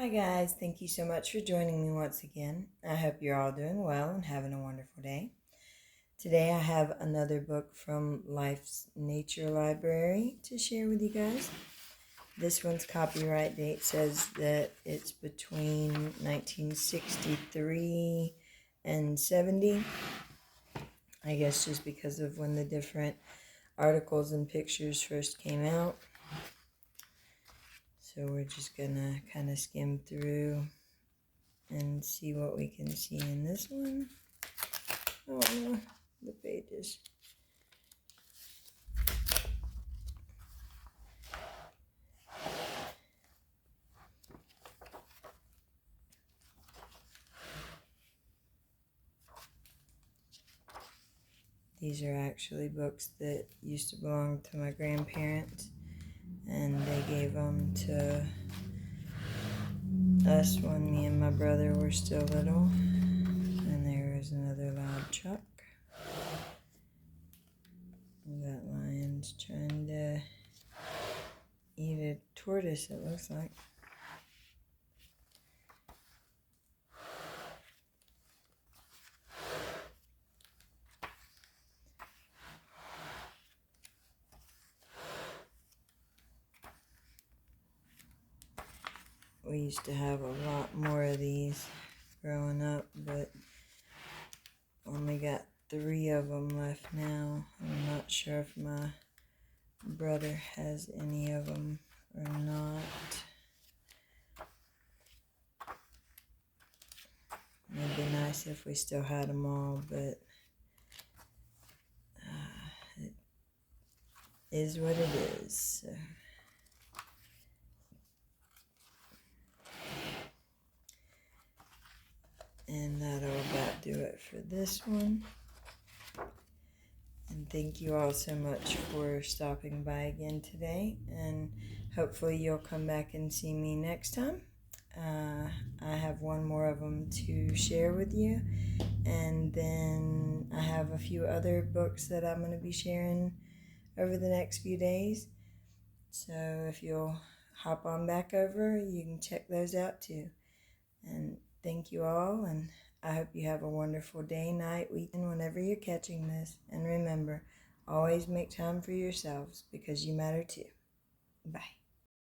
Hi guys, thank you so much for joining me once again. I hope you're all doing well and having a wonderful day. Today I have another book from Life's Nature Library to share with you guys. This one's copyright date says that it's between 1963 and 70. I guess just because of when the different articles and pictures first came out. So we're just gonna kind of skim through and see what we can see in this one. Oh no, the pages. These are actually books that used to belong to my grandparents, and they gave them to us when me and my brother were still little. And there is another loud chuck. That lion's trying to eat a tortoise, it looks like. We used to have a lot more of these growing up, but only got 3 of them left now. I'm not sure if my brother has any of them or not. It'd be nice if we still had them all, but it is what it is. So. And that'll about do it for this one. And thank you all so much for stopping by again today. And hopefully you'll come back and see me next time. I have one more of them to share with you. And then I have a few other books that I'm going to be sharing over the next few days. So if you'll hop on back over, you can check those out too. And thank you all, and I hope you have a wonderful day, night, weekend, whenever you're catching this. And remember, always make time for yourselves because you matter too. Bye.